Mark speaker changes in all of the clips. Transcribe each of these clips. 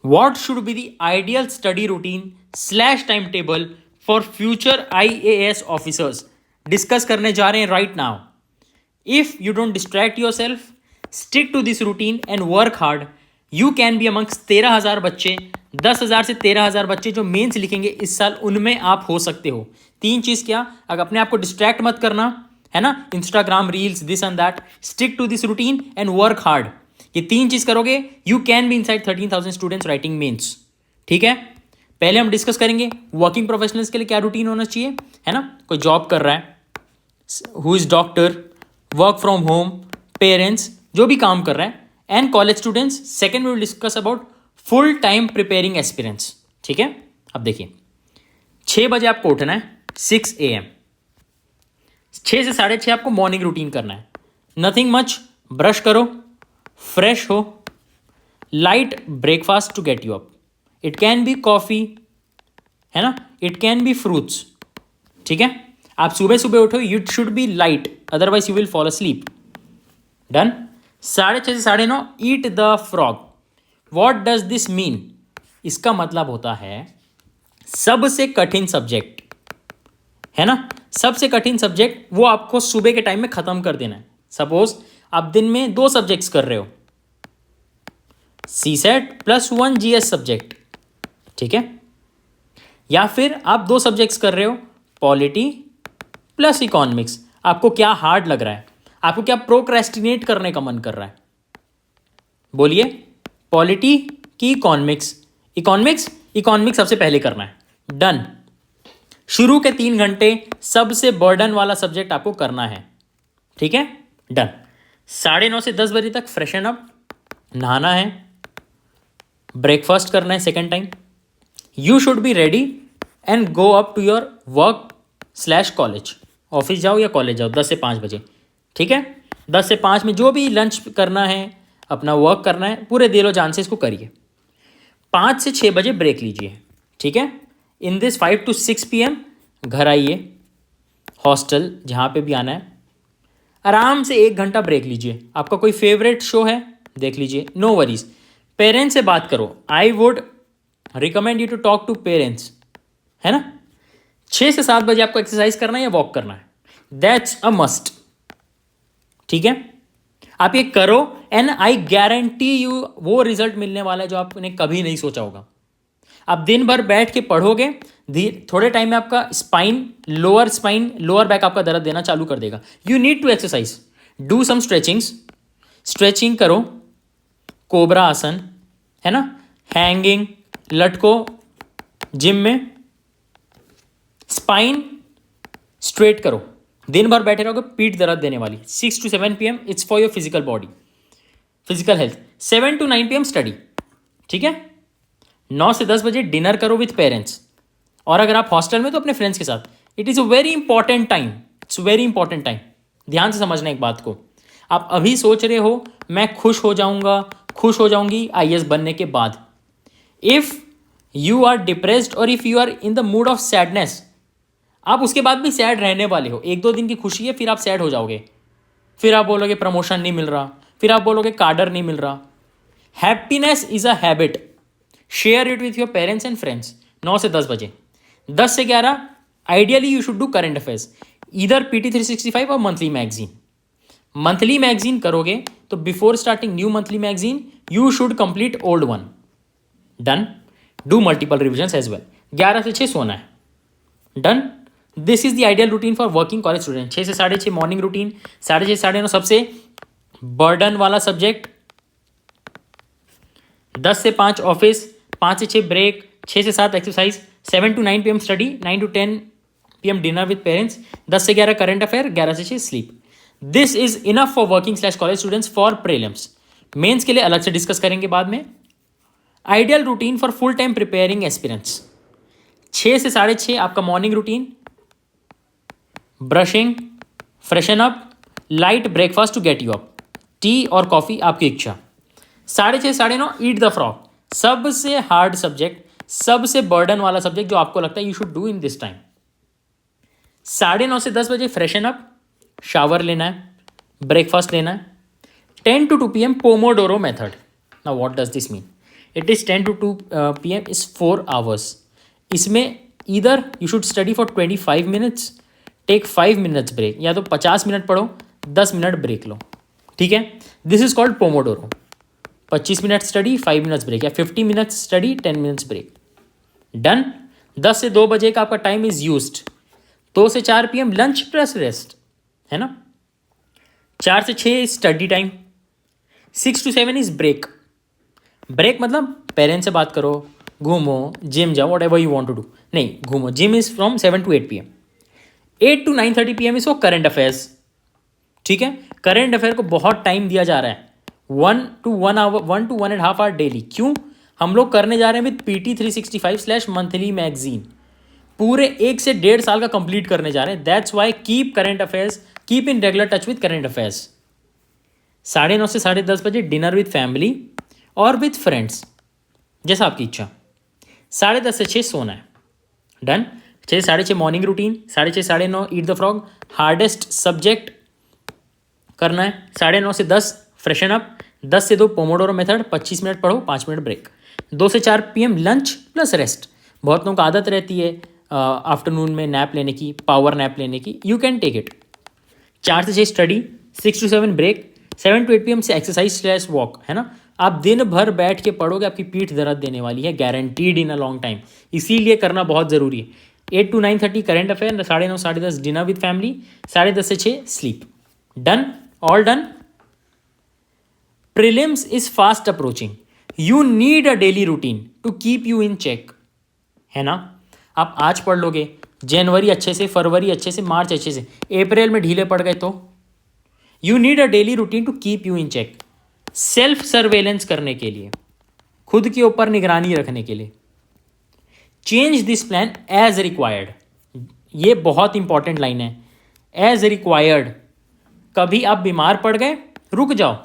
Speaker 1: What should be the ideal study routine / timetable for future IAS officers? Discuss करने जा रहे हैं right now. If you don't distract yourself, stick to this routine and work hard, you can be amongst 13,000 बच्चे, 10,000 से 13,000 बच्चे जो mains लिखेंगे इस साल, उनमें आप हो सकते हो. तीन चीज़ क्या, अगर अपने आप को डिस्ट्रैक्ट मत करना है ना, Instagram reels this and that, stick to this routine and work hard. ये तीन चीज़ करोगे, you can be inside 13,000 students writing mains. ठीक है, पहले हम डिस्कस करेंगे वर्किंग प्रोफेशनल्स के लिए क्या रूटीन होना चाहिए, है ना. कोई जॉब कर रहा है, who is doctor, work from home, parents, जो भी काम कर रहा है, and college students. Second we will discuss about full time preparing aspirants. ठीक है, अब देखिए 6 बजे आपको उठना है, 6 AM. 6 से 6:30 आपको मॉर्निंग रूटीन करना है. नथिंग मच, ब्रश करो, फ्रेश हो, light breakfast to get you up. It can be coffee, है ना, इट कैन बी फ्रूट्स. ठीक है, आप सुबह सुबह उठो, it should be light, otherwise you will fall asleep. Done. 6:30 से 9:30 eat the frog. What does this mean? इसका मतलब होता है सबसे कठिन सब्जेक्ट, है ना, सबसे कठिन सब्जेक्ट वो आपको सुबह के टाइम में खत्म कर देना है. सपोज आप दिन में 2 सब्जेक्ट्स कर रहे हो, CSET +1 GS सब्जेक्ट. ठीक है, या फिर आप 2 सब्जेक्ट्स कर रहे हो, पॉलिटी प्लस इकोनॉमिक्स. आपको क्या हार्ड लग रहा है, आपको क्या प्रोक्रेस्टिनेट करने का मन कर रहा है, बोलिए. पॉलिटी की इकोनॉमिक्स? इकोनॉमिक्स सबसे पहले करना है. डन. शुरू के 3 घंटे सबसे बर्डन वाला सब्जेक्ट आपको करना है. ठीक है, डन. 9:30 से 10 बजे तक फ्रेशन अप, नहाना है, ब्रेकफास्ट करना है second time. You should be ready and go up to your work / college. Office जाओ या कॉलेज जाओ 10 से 5 बजे. ठीक है, 10 से 5 में जो भी लंच करना है, अपना वर्क करना है, पूरे दिलो जान से इसको करिए. 5 से 6 बजे ब्रेक लीजिए. ठीक है, इन दिस 5 to 6 PM घर आइए, हॉस्टल जहाँ पे भी आना है, आराम से 1 घंटा ब्रेक लीजिए. आपका कोई फेवरेट शो है देख लीजिए, नो वरीज. पेरेंट्स से बात करो. I would recommend you to talk to parents, है ना. 6 से 7 बजे आपको एक्सरसाइज करना है या वॉक करना है, दैट्स अ मस्ट. ठीक है, आप ये करो एंड आई गारंटी यू वो रिजल्ट मिलने वाला है जो आपने कभी नहीं सोचा होगा. आप दिन भर बैठ के पढ़ोगे, थोड़े टाइम में आपका लोअर बैक आपका दर्द देना चालू कर देगा. You need to exercise, do some stretching करो, कोबरा आसन, है ना, हैंगिंग, लटको जिम में, स्पाइन स्ट्रेट करो. दिन भर बैठे रहोगे, पीठ दर्द देने वाली. 6 to 7 PM it's for your physical body, physical health. 7 to 9 PM study. ठीक है, 9 से 10 बजे डिनर करो विथ पेरेंट्स, और अगर आप हॉस्टल में तो अपने फ्रेंड्स के साथ. It is a very important time, it's very important time. ध्यान से समझना एक बात को. आप अभी सोच रहे हो मैं खुश हो जाऊंगी IAS बनने के बाद. इफ़ यू आर डिप्रेस्ड और if you are in the mood of sadness, आप उसके बाद भी सैड रहने वाले हो. 1-2 दिन की खुशी है, फिर आप सैड हो जाओगे, फिर आप बोलोगे प्रमोशन नहीं मिल रहा, फिर आप बोलोगे कार्डर नहीं मिल रहा. Happiness is a habit, share it with your parents and friends. 9 से 10 बजे. 10 से 11 ideally you should do current affairs, either PT 365 और मंथली मैगजीन. मंथली मैगजीन करोगे तो before starting new monthly magazine you should complete old one. Done. Do multiple revision as well. 11 से 6 सोना है. Done. This is the ideal routine for working college student. 6 से 6:30 morning routine, 6:30 से 9:30 सबसे burden वाला subject, 10 से 5 ऑफिस, 5 से 6 break, 6 से 7 exercise, 7 to 9 PM study, 9 to 10 PM dinner with parents, 10 से 11 करंट अफेयर, 11 से 6 sleep. This is enough for working / college students for prelims. Mains के लिए अलग से डिस्कस करेंगे बाद में. Ideal routine for full time preparing aspirants. 6 से 6:30 आपका morning routine, brushing, freshen up, light breakfast to get you up, tea और कॉफ़ी आपकी इच्छा. 6:30 9:30 ईट द फ्रॉग. सबसे हार्ड सब्जेक्ट, सबसे बर्डन वाला सब्जेक्ट जो आपको लगता है you should do in this time. 9:30 से 10 बजे फ्रेशन अप, शावर लेना है, ब्रेकफास्ट लेना है. 10 to 2 PM Pomodoro method. Now what does this mean? It is 10 to 2 PM is 4 hours. इसमें either you should study for 25 minutes, take 5 minutes break, या तो 50 minute पढ़ो 10 मिनट ब्रेक लो, ठीक है. This is called Pomodoro. 25 minute study 5 minutes break, या 50 minutes study 10 minutes break. Done. 10 से 2 बजे का आपका टाइम इज यूज्ड. 2 से 4 PM लंच प्लस रेस्ट, है ना. 4 से 6 study time. 6 to 7 is break. Break मतलब पेरेंट्स से बात करो, घूमो, जिम जाओ, whatever you want to do. नहीं, घूमो. Gym is from 7 to 8 PM. 8 to 9:30 PM is for current affairs, ठीक है. करंट अफेयर को बहुत टाइम दिया जा रहा है, 1 to 1 hour, 1 to 1.5 hour daily. क्यों? हम लोग करने जा रहे हैं विद PT 365/मंथली मैगजीन. पूरे 1 से 1.5 साल का कंप्लीट करने जा रहे हैं. That's why keep current affairs, keep in regular touch with current affairs. 9:30 से 10:30 बजे डिनर विद फैमिली और विद फ्रेंड्स, जैसा आपकी इच्छा. 10:30 से 6 सोना है. डन. 6 से 6:30 मॉर्निंग रूटीन. 6:30 से 9:30 eat the frog, hardest subject करना है. 9:30 से 10 फ्रेशन अप. 10 से 2 पोमोडोरो मेथड, 25 मिनट पढ़ो 5 मिनट ब्रेक. 2 से 4 PM लंच प्लस रेस्ट. बहुत लोगों को आदत रहती है आफ्टरनून में नैप लेने की, पावर नैप लेने की, यू कैन टेक इट. 4 से 6 study, 6 to 7 break, 7 to 8 PM से एक्सरसाइज / वॉक, है ना. आप दिन भर बैठ के पढ़ोगे, आपकी पीठ दर्द देने वाली है, guaranteed in a long time. इसीलिए करना बहुत ज़रूरी है. 8 to 9:30 current affair, 9:30 10:30 dinner with family, 10:30 से 6 sleep. Done. All done. Prelims is fast approaching. You need a daily routine to keep you in check, है ना. आप आज पढ़ लोगे, जनवरी अच्छे से, फरवरी अच्छे से, मार्च अच्छे से, अप्रैल में ढीले पड़ गए तो you need a daily routine to keep you in check. Self surveillance करने के लिए, खुद के ऊपर निगरानी रखने के लिए. Change this plan as required. ये बहुत इंपॉर्टेंट लाइन है. As required. कभी आप बीमार पड़ गए, रुक जाओ.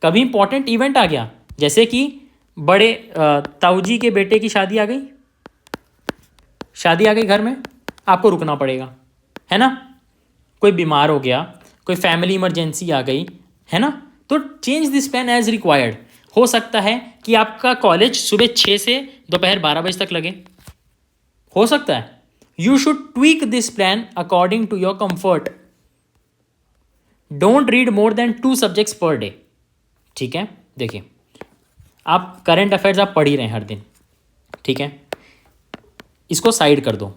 Speaker 1: कभी इंपॉर्टेंट इवेंट आ गया, जैसे कि बड़े ताऊ जी के बेटे की शादी आ गई घर में, आपको रुकना पड़ेगा, है ना. कोई बीमार हो गया, कोई फैमिली इमरजेंसी आ गई, है ना. तो change this plan as required. हो सकता है कि आपका कॉलेज सुबह 6 से दोपहर 12 बजे तक लगे, हो सकता है. You should tweak this plan according to your comfort. Don't read more than 2 subjects per day, ठीक है. देखिए, आप करंट अफेयर्स आप पढ़ ही रहे हैं हर दिन, ठीक है. इसको साइड कर दो.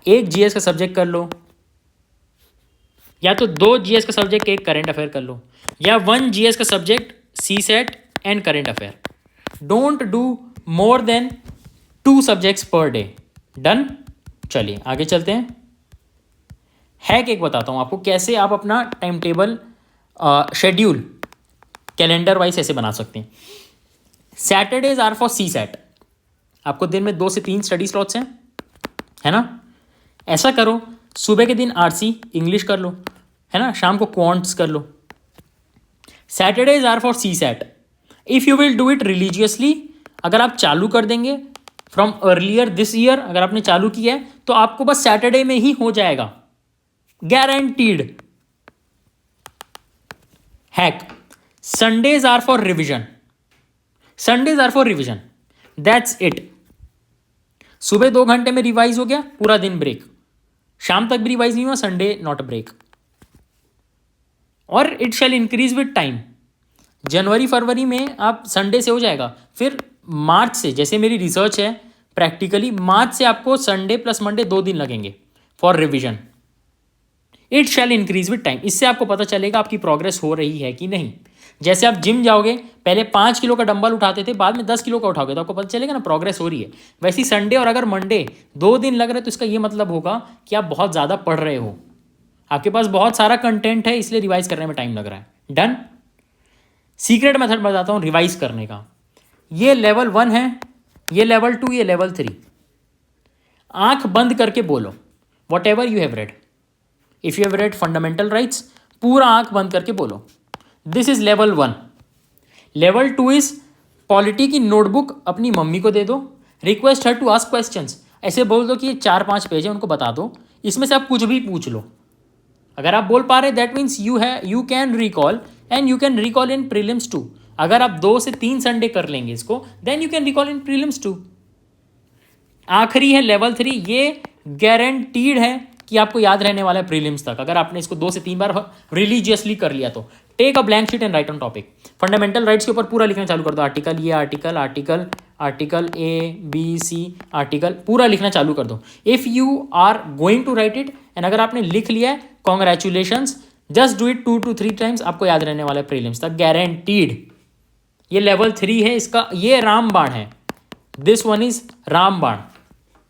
Speaker 1: एक GS का सब्जेक्ट कर लो, या तो 2 GS का सब्जेक्ट, एक करंट अफेयर कर लो, या 1 GS का subject, CSAT and current affair. Don't do more than 2 subjects per day. Done. चलिए आगे चलते हैं. हैक एक बताता हूँ आपको, कैसे आप अपना time table schedule calendar wise ऐसे बना सकते हैं. Saturdays are for CSAT. आपको दिन में 2 से 3 स्टडी स्लॉट्स हैं, है ना. ऐसा करो, सुबह के दिन RC इंग्लिश कर लो, है ना. शाम को क्वांट्स कर लो. Saturdays are for CSAT. If you will do it religiously, अगर आप चालू कर देंगे फ्रॉम अर्लियर दिस ईयर, अगर आपने चालू किया है तो आपको बस सैटरडे में ही हो जाएगा, guaranteed. Hack. Sundays are for revision. Sundays are for revision, that's it. सुबह 2 घंटे में रिवाइज हो गया, पूरा दिन ब्रेक. शाम तक भी रिवाइज नहीं हुआ, संडे नॉट अ ब्रेक. और it shall increase with time. जनवरी फरवरी में आप संडे से हो जाएगा, फिर मार्च से, जैसे मेरी रिसर्च है प्रैक्टिकली, मार्च से आपको संडे प्लस मंडे 2 दिन लगेंगे for revision. It shall increase with time. इससे आपको पता चलेगा आपकी प्रोग्रेस हो रही है कि नहीं. जैसे आप जिम जाओगे, पहले 5 किलो का डंबल उठाते थे, बाद में 10 किलो का उठाओगे, तो आपको पता चलेगा ना प्रोग्रेस हो रही है. वैसे ही संडे और अगर मंडे 2 दिन लग रहे तो इसका ये मतलब होगा कि आप बहुत ज़्यादा पढ़ रहे हो, आपके पास बहुत सारा कंटेंट है, इसलिए रिवाइज करने में टाइम लग रहा है. डन. सीक्रेट मेथड बताता हूँ रिवाइज करने का. ये लेवल 1 है, ये लेवल 2, ये लेवल 3. आंख बंद करके बोलो whatever you have read. If you have read fundamental rights, पूरा आंख बंद करके बोलो. This is level 1. Level 2 is polity की नोटबुक अपनी मम्मी को दे दो, request her to ask questions. ऐसे बोल दो कि ये 4-5 पेज है, उनको बता दो, इसमें से आप कुछ भी पूछ लो. अगर आप बोल पा रहे that means you can recall, and you can recall in prelims too. अगर आप 2 से 3 संडे कर लेंगे इसको, then you can recall in prelims too. आखिरी है लेवल 3, ये गारंटीड है कि आपको याद रहने वाला है प्रीलिम्स तक, अगर आपने इसको 2 से 3 बार रिलीजियसली कर लिया तो। Take a blank sheet and write on topic. Fundamental rights के ऊपर पूरा लिखना चालू कर दो, आर्टिकल ये article article article ABC article, पूरा लिखना चालू कर दो। If you are going to write it and अगर आपने लिख लिया है, congratulations, just do it 2 to 3 times, आपको याद रहने वाला है प्रीलिम्स तक, गारंटीड। ये लेवल 3 है, इसका ये रामबाण है, दिस वन इज रामबाण।